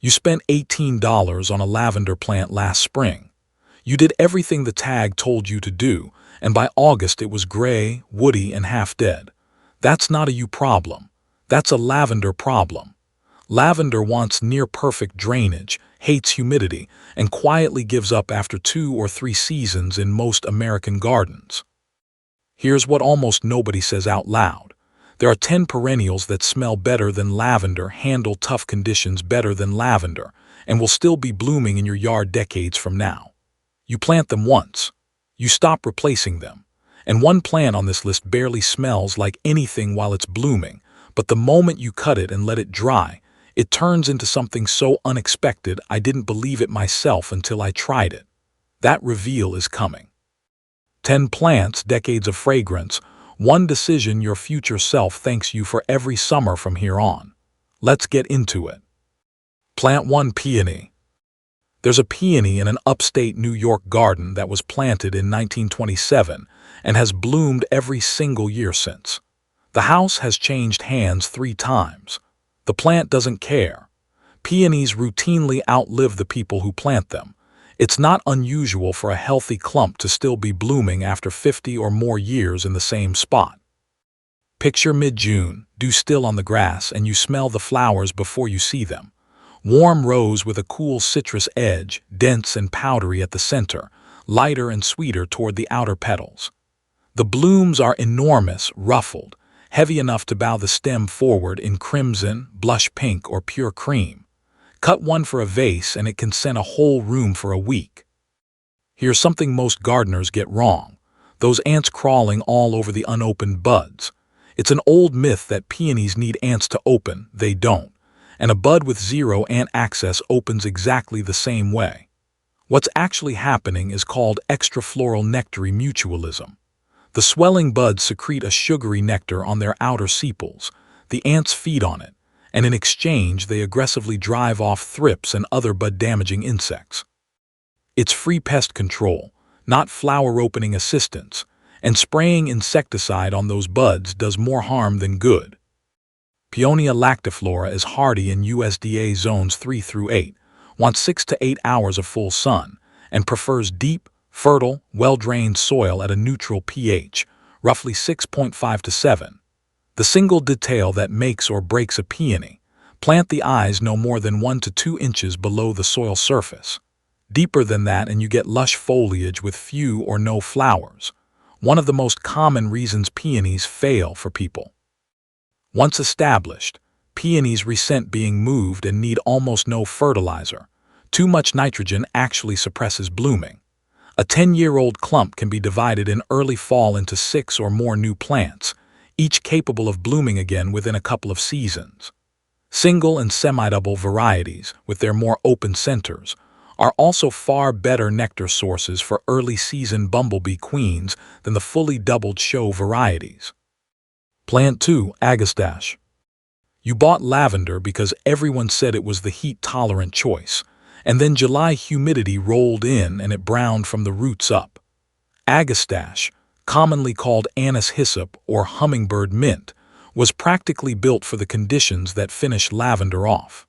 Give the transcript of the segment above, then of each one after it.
You spent $18 on a lavender plant last spring. You did everything the tag told you to do, and by August it was gray, woody, and half dead. That's not a you problem. That's a lavender problem. Lavender wants near-perfect drainage, hates humidity, and quietly gives up after 2 or 3 seasons in most American gardens. Here's what almost nobody says out loud. There are 10 perennials that smell better than lavender, handle tough conditions better than lavender, and will still be blooming in your yard decades from now. You plant them once. You stop replacing them. And one plant on this list barely smells like anything while it's blooming, but the moment you cut it and let it dry, it turns into something so unexpected I didn't believe it myself until I tried it. That reveal is coming. 10 plants, decades of fragrance, one decision your future self thanks you for every summer from here on. Let's get into it. Plant 1. Peony. There's a peony in an upstate New York garden that was planted in 1927 and has bloomed every single year since. The house has changed hands 3 times. The plant doesn't care. Peonies routinely outlive the people who plant them. It's not unusual for a healthy clump to still be blooming after 50 or more years in the same spot. Picture mid-June, dew still on the grass, and you smell the flowers before you see them. Warm rose with a cool citrus edge, dense and powdery at the center, lighter and sweeter toward the outer petals. The blooms are enormous, ruffled, heavy enough to bow the stem forward in crimson, blush pink, or pure cream. Cut one for a vase and it can scent a whole room for a week. Here's something most gardeners get wrong: those ants crawling all over the unopened buds. It's an old myth that peonies need ants to open. They don't. And a bud with 0 ant access opens exactly the same way. What's actually happening is called extrafloral nectary mutualism. The swelling buds secrete a sugary nectar on their outer sepals. The ants feed on it, and in exchange they aggressively drive off thrips and other bud-damaging insects. It's free pest control, not flower-opening assistance, and spraying insecticide on those buds does more harm than good. Peonia lactiflora is hardy in USDA zones 3 through 8, wants 6 to 8 hours of full sun, and prefers deep, fertile, well-drained soil at a neutral pH, roughly 6.5 to 7. The single detail that makes or breaks a peony: plant the eyes no more than 1 to 2 inches below the soil surface. Deeper than that and you get lush foliage with few or no flowers, one of the most common reasons peonies fail for people. Once established, peonies resent being moved and need almost no fertilizer. Too much nitrogen actually suppresses blooming. A 10-year-old clump can be divided in early fall into 6 or more new plants, each capable of blooming again within a couple of seasons. Single and semi-double varieties, with their more open centers, are also far better nectar sources for early-season bumblebee queens than the fully doubled show varieties. Plant 2. Agastache. You bought lavender because everyone said it was the heat-tolerant choice, and then July humidity rolled in and it browned from the roots up. Agastache, commonly called Anise Hyssop or hummingbird mint, was practically built for the conditions that finish lavender off.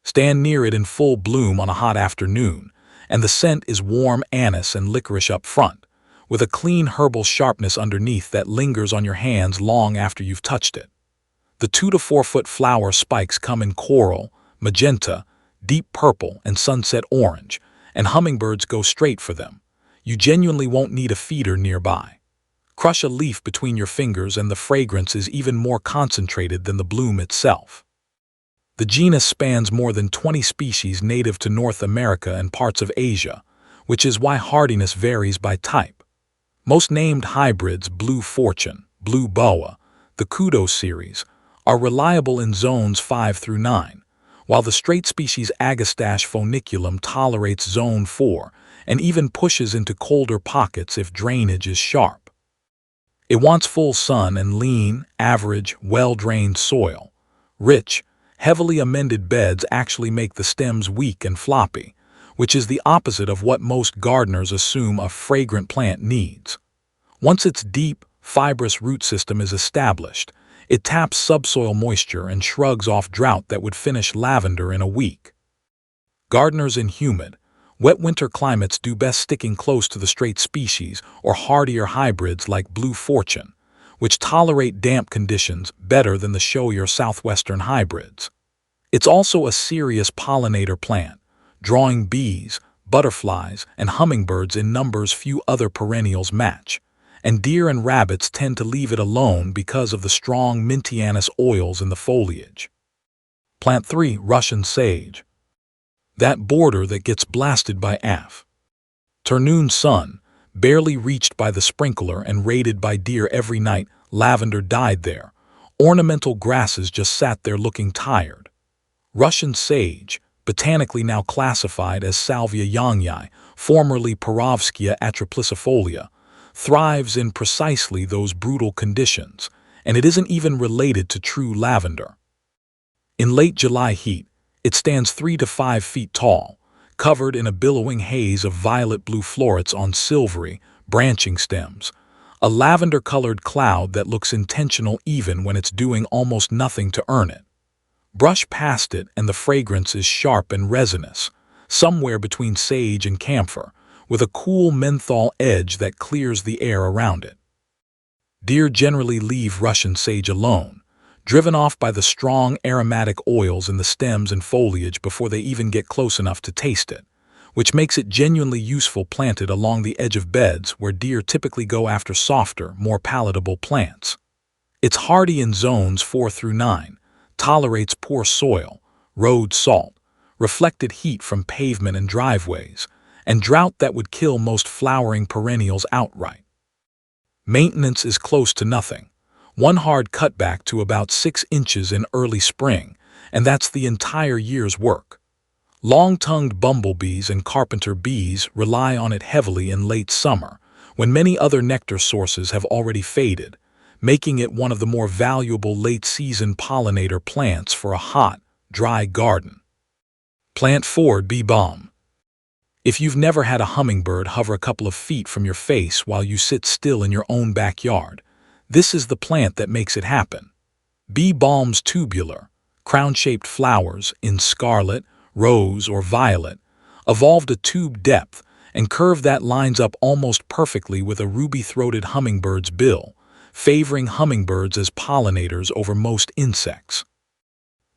Stand near it in full bloom on a hot afternoon, and the scent is warm anise and licorice up front, with a clean herbal sharpness underneath that lingers on your hands long after you've touched it. The 2 to 4 foot flower spikes come in coral, magenta, deep purple, and sunset orange, and hummingbirds go straight for them. You genuinely won't need a feeder nearby. Crush a leaf between your fingers and the fragrance is even more concentrated than the bloom itself. The genus spans more than 20 species native to North America and parts of Asia, which is why hardiness varies by type. Most named hybrids, Blue Fortune, Blue Boa, the Kudo series, are reliable in zones 5 through 9, while the straight species Agastache funiculum tolerates zone 4 and even pushes into colder pockets if drainage is sharp. It wants full sun and lean, average, well-drained soil. Rich, heavily amended beds actually make the stems weak and floppy, which is the opposite of what most gardeners assume a fragrant plant needs. Once its deep, fibrous root system is established, it taps subsoil moisture and shrugs off drought that would finish lavender in a week. Gardeners in humid, wet winter climates do best sticking close to the straight species or hardier hybrids like Blue Fortune, which tolerate damp conditions better than the showier southwestern hybrids. It's also a serious pollinator plant, drawing bees, butterflies, and hummingbirds in numbers few other perennials match, and deer and rabbits tend to leave it alone because of the strong minty anise oils in the foliage. Plant 3. Russian Sage. That border that gets blasted by afternoon sun, barely reached by the sprinkler and raided by deer every night. Lavender died there. Ornamental grasses just sat there looking tired. Russian sage, botanically now classified as Salvia yangyai, formerly Perovskia atroplicifolia, thrives in precisely those brutal conditions, and it isn't even related to true lavender. In late July heat, it stands 3 to 5 feet tall, covered in a billowing haze of violet-blue florets on silvery, branching stems, a lavender-colored cloud that looks intentional even when it's doing almost nothing to earn it. Brush past it and the fragrance is sharp and resinous, somewhere between sage and camphor, with a cool menthol edge that clears the air around it. Deer generally leave Russian sage alone, driven off by the strong aromatic oils in the stems and foliage before they even get close enough to taste it, which makes it genuinely useful planted along the edge of beds where deer typically go after softer, more palatable plants. It's hardy in zones 4 through 9, tolerates poor soil, road salt, reflected heat from pavement and driveways, and drought that would kill most flowering perennials outright. Maintenance is close to nothing. One hard cutback to about 6 inches in early spring, and that's the entire year's work. Long-tongued bumblebees and carpenter bees rely on it heavily in late summer, when many other nectar sources have already faded, making it one of the more valuable late-season pollinator plants for a hot, dry garden. Plant 4. Bee Balm. If you've never had a hummingbird hover a couple of feet from your face while you sit still in your own backyard, this is the plant that makes it happen. Bee Balm's tubular, crown-shaped flowers in scarlet, rose, or violet evolved a tube depth and curve that lines up almost perfectly with a ruby-throated hummingbird's bill, favoring hummingbirds as pollinators over most insects.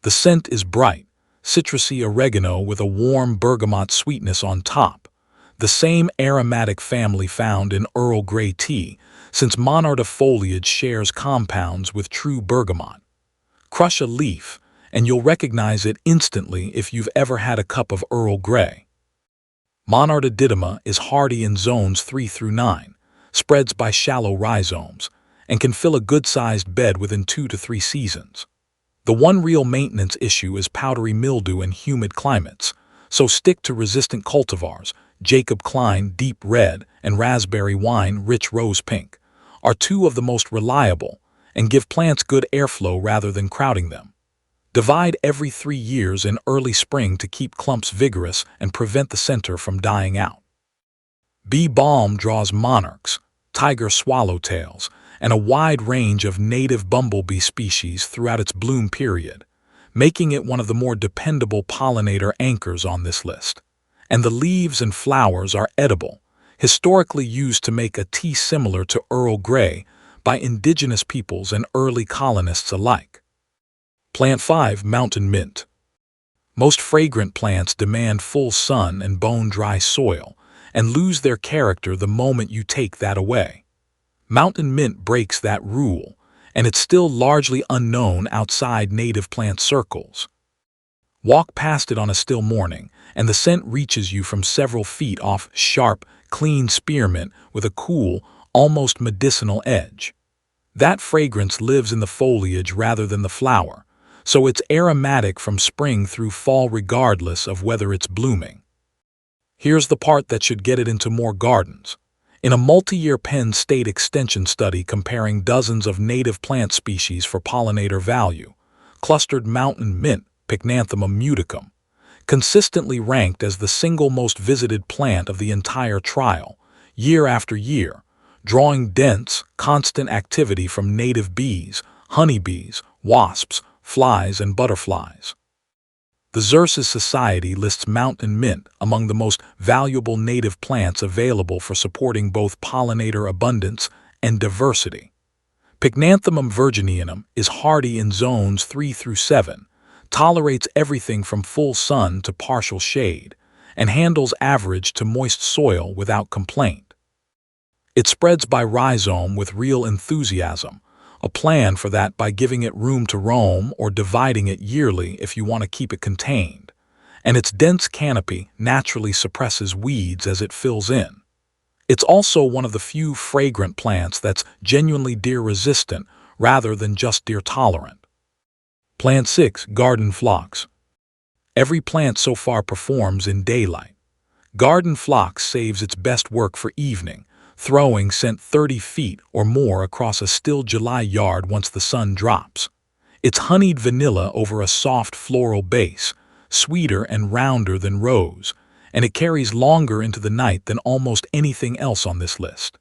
The scent is bright, citrusy oregano with a warm bergamot sweetness on top, the same aromatic family found in Earl Grey tea, since monarda foliage shares compounds with true bergamot. Crush a leaf, and you'll recognize it instantly if you've ever had a cup of Earl Grey. Monarda didyma is hardy in zones 3 through 9, spreads by shallow rhizomes, and can fill a good-sized bed within 2 to 3 seasons. The one real maintenance issue is powdery mildew in humid climates, so stick to resistant cultivars. Jacob Klein Deep Red and Raspberry Wine Rich Rose Pink are 2 of the most reliable and give plants good airflow rather than crowding them. Divide every 3 years in early spring to keep clumps vigorous and prevent the center from dying out. Bee Balm draws monarchs, tiger swallowtails, and a wide range of native bumblebee species throughout its bloom period, making it one of the more dependable pollinator anchors on this list. And the leaves and flowers are edible, historically used to make a tea similar to Earl Grey by indigenous peoples and early colonists alike. Plant 5. Mountain Mint. Most fragrant plants demand full sun and bone-dry soil, and lose their character the moment you take that away. Mountain mint breaks that rule, and it's still largely unknown outside native plant circles. Walk past it on a still morning, and the scent reaches you from several feet off sharp, clean spearmint with a cool, almost medicinal edge. That fragrance lives in the foliage rather than the flower, so it's aromatic from spring through fall regardless of whether it's blooming. Here's the part that should get it into more gardens. In a multi-year Penn State extension study comparing dozens of native plant species for pollinator value, clustered mountain mint, Pycnanthemum muticum, consistently ranked as the single most visited plant of the entire trial, year after year, drawing dense, constant activity from native bees, honeybees, wasps, flies, and butterflies. The Xerces Society lists mountain mint among the most valuable native plants available for supporting both pollinator abundance and diversity. Pycnanthemum virginianum is hardy in zones 3 through 7, tolerates everything from full sun to partial shade, and handles average to moist soil without complaint. It spreads by rhizome with real enthusiasm, a plan for that by giving it room to roam or dividing it yearly if you want to keep it contained, and its dense canopy naturally suppresses weeds as it fills in. It's also one of the few fragrant plants that's genuinely deer-resistant rather than just deer-tolerant. Plant 6. Garden Phlox. Every plant so far performs in daylight. Garden Phlox saves its best work for evening, throwing scent 30 feet or more across a still July yard once the sun drops. It's honeyed vanilla over a soft floral base, sweeter and rounder than rose, and it carries longer into the night than almost anything else on this list.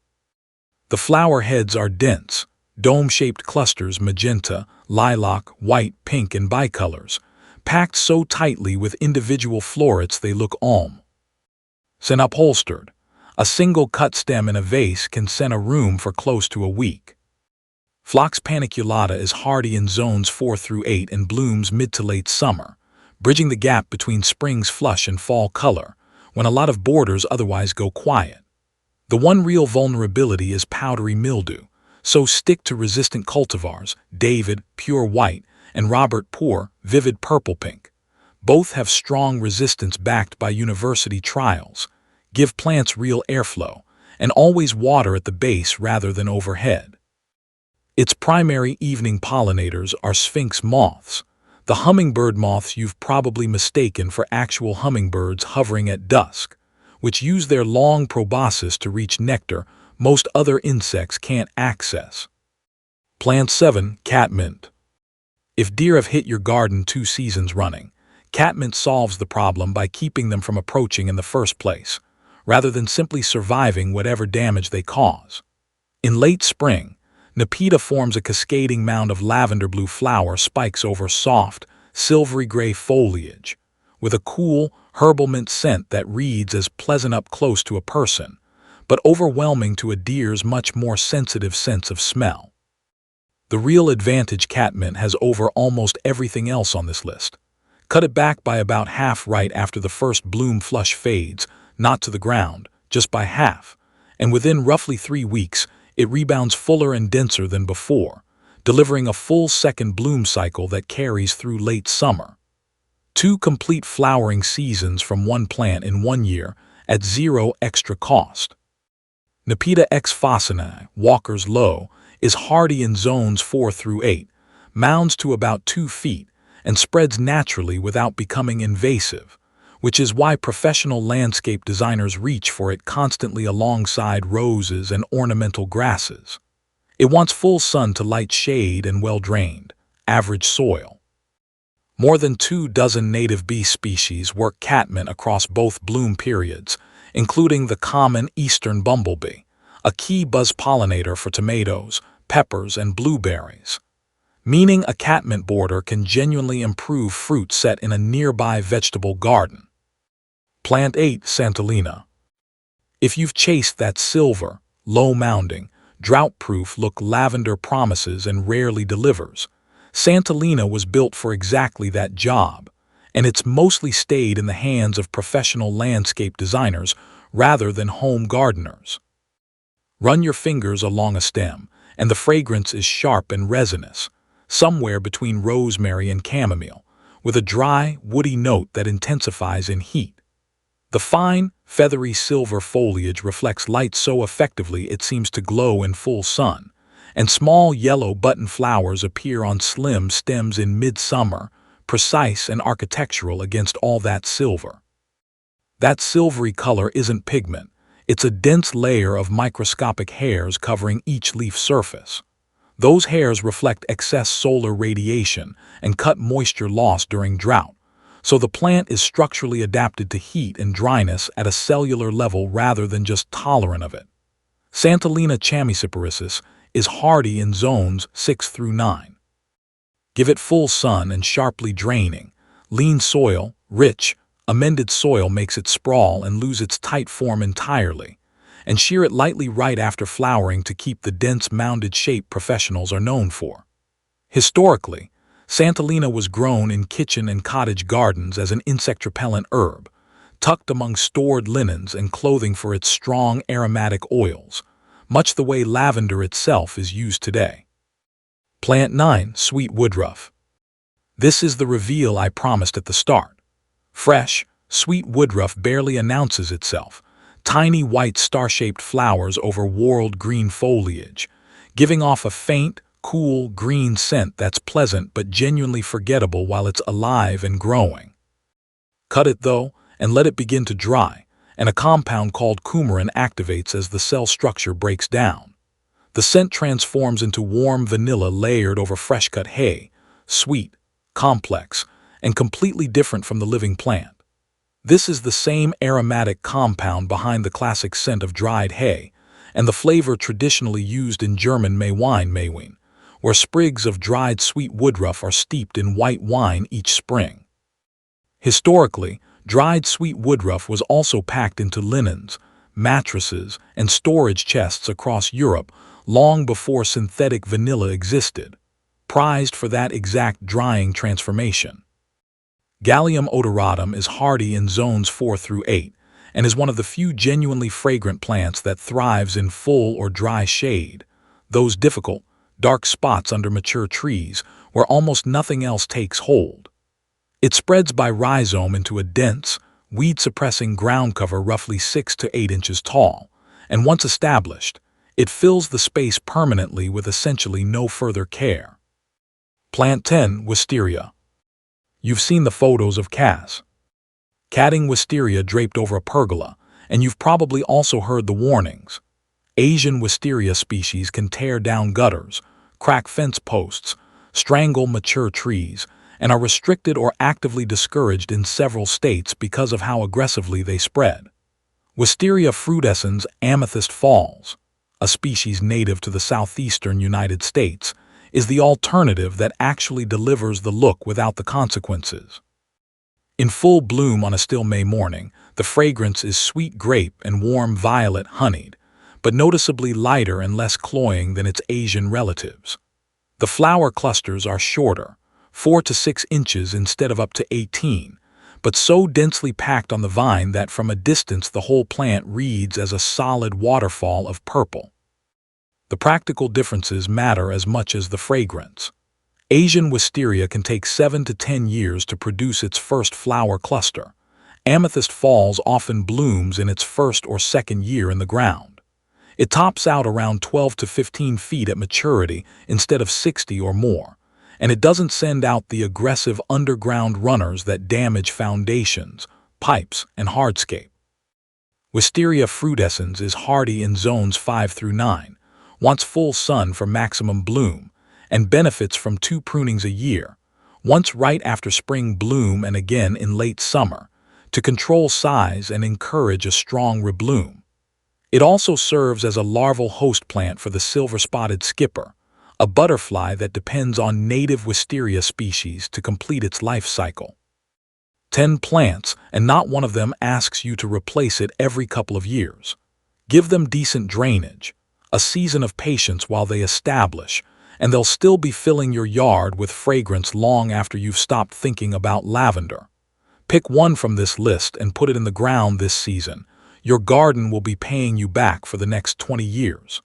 The flower heads are dense, dome-shaped clusters magenta, lilac, white, pink, and bicolors, packed so tightly with individual florets they look alm. Scent upholstered. A single cut stem in a vase can scent a room for close to a week. Phlox paniculata is hardy in zones 4 through 8 and blooms mid to late summer, bridging the gap between spring's flush and fall color, when a lot of borders otherwise go quiet. The one real vulnerability is powdery mildew, so stick to resistant cultivars, David, pure white, and Robert Poor, vivid purple-pink. Both have strong resistance backed by university trials. Give plants real airflow, and always water at the base rather than overhead. Its primary evening pollinators are sphinx moths, the hummingbird moths you've probably mistaken for actual hummingbirds hovering at dusk, which use their long proboscis to reach nectar most other insects can't access. Plant 7. Catmint. If deer have hit your garden 2 seasons running, catmint solves the problem by keeping them from approaching in the first place, rather than simply surviving whatever damage they cause. In late spring, Nepeta forms a cascading mound of lavender blue flower spikes over soft, silvery gray foliage, with a cool, herbal mint scent that reads as pleasant up close to a person, but overwhelming to a deer's much more sensitive sense of smell. The real advantage catmint has over almost everything else on this list. Cut it back by about half right after the first bloom flush fades, not to the ground, just by half, and within roughly 3 weeks, it rebounds fuller and denser than before, delivering a full second bloom cycle that carries through late summer. 2 complete flowering seasons from one plant in 1 year at 0 extra cost. Nepeta X Fossinae, Walker's Low, is hardy in zones 4 through 8, mounds to about 2 feet, and spreads naturally without becoming invasive, which is why professional landscape designers reach for it constantly alongside roses and ornamental grasses. It wants full sun to light shade and well-drained, average soil. More than 2 dozen native bee species work catmint across both bloom periods, including the common eastern bumblebee, a key buzz pollinator for tomatoes, peppers, and blueberries, meaning a catmint border can genuinely improve fruit set in a nearby vegetable garden. Plant 8. Santolina. If you've chased that silver, low-mounding, drought-proof look lavender promises and rarely delivers, Santolina was built for exactly that job, and it's mostly stayed in the hands of professional landscape designers rather than home gardeners. Run your fingers along a stem, and the fragrance is sharp and resinous, somewhere between rosemary and chamomile, with a dry, woody note that intensifies in heat. The fine, feathery silver foliage reflects light so effectively it seems to glow in full sun, and small yellow button flowers appear on slim stems in midsummer, precise and architectural against all that silver. That silvery color isn't pigment, it's a dense layer of microscopic hairs covering each leaf surface. Those hairs reflect excess solar radiation and cut moisture loss during drought, so the plant is structurally adapted to heat and dryness at a cellular level rather than just tolerant of it. Santolina chamysiparisis is hardy in zones 6 through 9. Give it full sun and sharply draining, Lean soil, rich, amended soil makes it sprawl and lose its tight form entirely, and shear it lightly right after flowering to keep the dense mounded shape professionals are known for. Historically, Santolina was grown in kitchen and cottage gardens as an insect-repellent herb, tucked among stored linens and clothing for its strong aromatic oils, much the way lavender itself is used today. Plant 9. Sweet Woodruff. This is the reveal I promised at the start. Fresh, sweet woodruff barely announces itself, tiny white star-shaped flowers over whorled green foliage, giving off a faint, cool green scent that's pleasant but genuinely forgettable while it's alive and growing. Cut it, though, and let it begin to dry, and a compound called coumarin activates as the cell structure breaks down. The scent transforms into warm vanilla layered over fresh-cut hay, sweet, complex, and completely different from the living plant. This is the same aromatic compound behind the classic scent of dried hay, and the flavor traditionally used in German Maywein, where sprigs of dried sweet woodruff are steeped in white wine each spring. Historically, dried sweet woodruff was also packed into linens, mattresses, and storage chests across Europe long before synthetic vanilla existed, prized for that exact drying transformation. Gallium odoratum is hardy in zones 4 through 8 and is one of the few genuinely fragrant plants that thrives in full or dry shade, those difficult, dark spots under mature trees where almost nothing else takes hold. It spreads by rhizome into a dense, weed-suppressing ground cover roughly 6 to 8 inches tall, and once established, it fills the space permanently with essentially no further care. Plant 10. Wisteria. You've seen the photos of catting wisteria draped over a pergola, and you've probably also heard the warnings. Asian wisteria species can tear down gutters, crack fence posts, strangle mature trees, and are restricted or actively discouraged in several states because of how aggressively they spread. Wisteria frutescens Amethyst Falls, a species native to the southeastern United States, is the alternative that actually delivers the look without the consequences. In full bloom on a still May morning, the fragrance is sweet grape and warm violet honeyed, but noticeably lighter and less cloying than its Asian relatives. The flower clusters are shorter, 4 to 6 inches instead of up to 18, but so densely packed on the vine that from a distance the whole plant reads as a solid waterfall of purple. The practical differences matter as much as the fragrance. Asian wisteria can take 7 to 10 years to produce its first flower cluster. Amethyst Falls often blooms in its first or second year in the ground. It tops out around 12 to 15 feet at maturity instead of 60 or more, and it doesn't send out the aggressive underground runners that damage foundations, pipes, and hardscape. Wisteria frutescens is hardy in zones 5 through 9, wants full sun for maximum bloom, and benefits from 2 prunings a year, once right after spring bloom and again in late summer, to control size and encourage a strong rebloom. It also serves as a larval host plant for the silver-spotted skipper, a butterfly that depends on native wisteria species to complete its life cycle. 10 plants, and not one of them asks you to replace it every couple of years. Give them decent drainage, a season of patience while they establish, and they'll still be filling your yard with fragrance long after you've stopped thinking about lavender. Pick one from this list and put it in the ground this season. Your garden will be paying you back for the next 20 years.